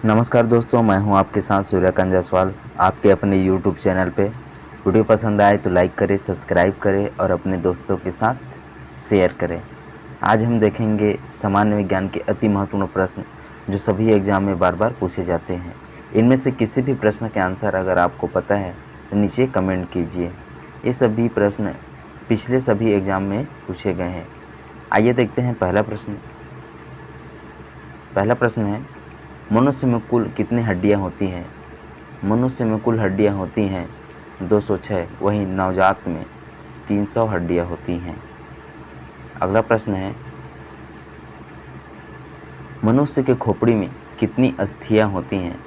नमस्कार दोस्तों, मैं हूं आपके साथ सूर्यकांत जायसवाल आपके अपने YouTube चैनल पे। वीडियो पसंद आए तो लाइक करें, सब्सक्राइब करें और अपने दोस्तों के साथ शेयर करें। आज हम देखेंगे सामान्य विज्ञान के अति महत्वपूर्ण प्रश्न जो सभी एग्जाम में बार बार पूछे जाते हैं। इनमें से किसी भी प्रश्न के आंसर अगर आपको पता है तो नीचे कमेंट कीजिए। ये सभी प्रश्न पिछले सभी एग्जाम में पूछे गए हैं। आइए देखते हैं पहला प्रश्न। पहला प्रश्न है, मनुष्य में कुल कितनी हड्डियां होती हैं? मनुष्य में कुल हड्डियां होती हैं 206, वहीं नवजात में 300 हड्डियां होती हैं। अगला प्रश्न है, मनुष्य के खोपड़ी में कितनी अस्थियां होती हैं?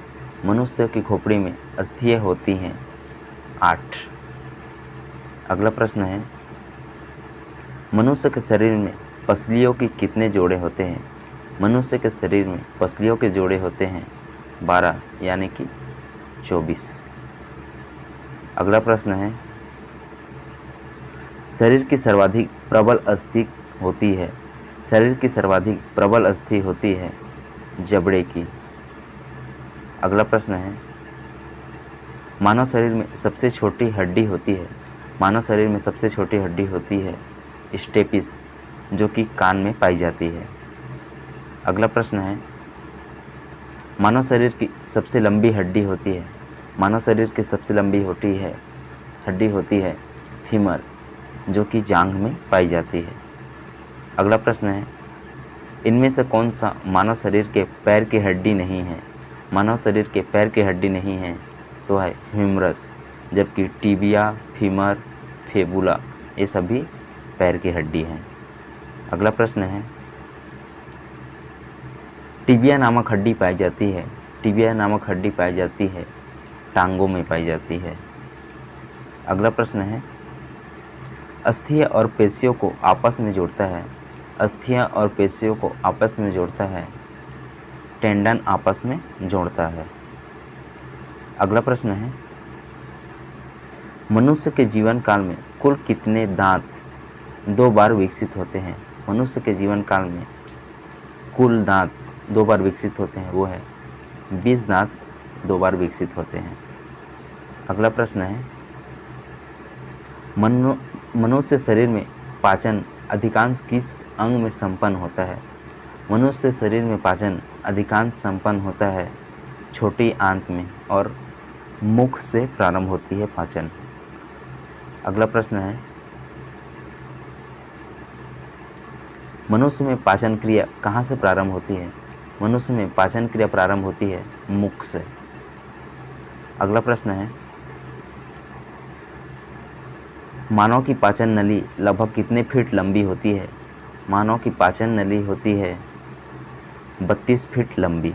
मनुष्य की खोपड़ी में अस्थियां होती हैं 8। अगला प्रश्न है, मनुष्य के शरीर में पसलियों के कितने जोड़े होते हैं? मनुष्य के शरीर में पसलियों के जोड़े होते हैं 12 यानी कि 24। अगला प्रश्न है, शरीर की सर्वाधिक प्रबल अस्थि होती है। शरीर की सर्वाधिक प्रबल अस्थि होती है जबड़े की। अगला प्रश्न है, मानव शरीर में सबसे छोटी हड्डी होती है। मानव शरीर में सबसे छोटी हड्डी होती है स्टेपिस, जो कि कान में पाई जाती है। अगला प्रश्न है, मानव शरीर की सबसे लंबी हड्डी होती है। मानव शरीर की सबसे लंबी हड्डी होती है फीमर, जो कि जांघ में पाई जाती है। अगला प्रश्न है, इनमें से कौन सा मानव शरीर के पैर की हड्डी नहीं है? मानव शरीर के पैर की हड्डी नहीं है तो है ह्यूमरस, जबकि टिबिया, फीमर, फेबुला ये सभी पैर की हड्डी हैं। अगला प्रश्न है, टिबिया नामक हड्डी पाई जाती है। टिबिया नामक हड्डी पाई जाती है टांगों में पाई जाती है। अगला प्रश्न है, अस्थियां और पेशियों को आपस में जोड़ता है। अस्थियां और पेशियों को आपस में जोड़ता है टेंडन आपस में जोड़ता है। अगला प्रश्न है, मनुष्य के जीवन काल में कुल कितने दांत 2 बार विकसित होते हैं? मनुष्य के जीवन काल में कुल दांत 2 बार विकसित होते हैं, वो है 20 दांत 2 बार विकसित होते हैं। अगला प्रश्न है, मनुष्य शरीर में पाचन अधिकांश किस अंग में संपन्न होता है? मनुष्य शरीर में पाचन अधिकांश संपन्न होता है छोटी आंत में और मुख से प्रारंभ होती है पाचन। अगला प्रश्न है, मनुष्य में पाचन क्रिया कहाँ से प्रारंभ होती है? मनुष्य में पाचन क्रिया प्रारंभ होती है मुख से। अगला प्रश्न है, मानव की पाचन नली लगभग कितने फीट लंबी होती है? मानव की पाचन नली होती है 32 फीट लंबी।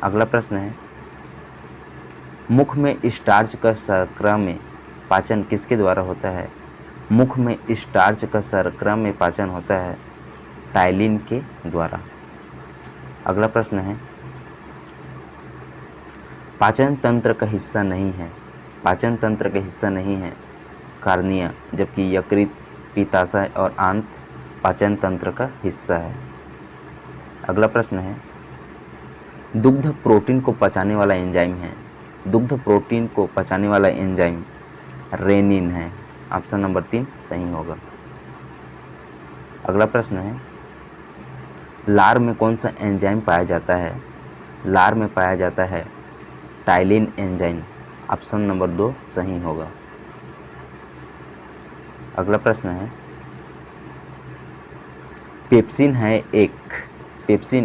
अगला प्रश्न है, मुख में स्टार्च का शर्करा में पाचन किसके द्वारा होता है? मुख में स्टार्च का शर्करा में पाचन होता है टाइलिन के द्वारा। अगला प्रश्न है, पाचन तंत्र का हिस्सा नहीं है। पाचन तंत्र का हिस्सा नहीं है कार्निया, जबकि यकृत, पित्ताशय और आंत पाचन तंत्र का हिस्सा है। अगला प्रश्न है, दुग्ध प्रोटीन को पचाने वाला एंजाइम है। दुग्ध प्रोटीन को पचाने वाला एंजाइम रेनिन है। ऑप्शन नंबर 3 सही होगा। अगला प्रश्न है, लार में कौन सा एंजाइम पाया जाता है? लार में पाया जाता है टाइलिन एंजाइम। ऑप्शन नंबर 2 सही होगा। अगला प्रश्न है, पेप्सिन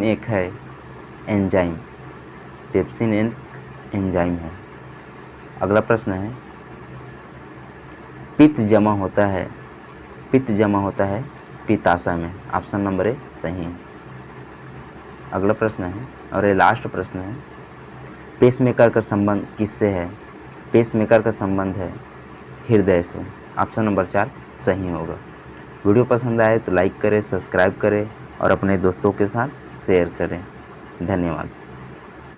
एक है एंजाइम। पेप्सिन एक एंजाइम है। अगला प्रश्न है, पित्त जमा होता है पित्ताशय में। ऑप्शन नंबर ए सही है। अगला प्रश्न है और ये लास्ट प्रश्न है, पेसमेकर का संबंध किससे है? पेसमेकर का संबंध है हृदय से। ऑप्शन नंबर 4 सही होगा। वीडियो पसंद आए तो लाइक करें, सब्सक्राइब करें और अपने दोस्तों के साथ शेयर करें। धन्यवाद।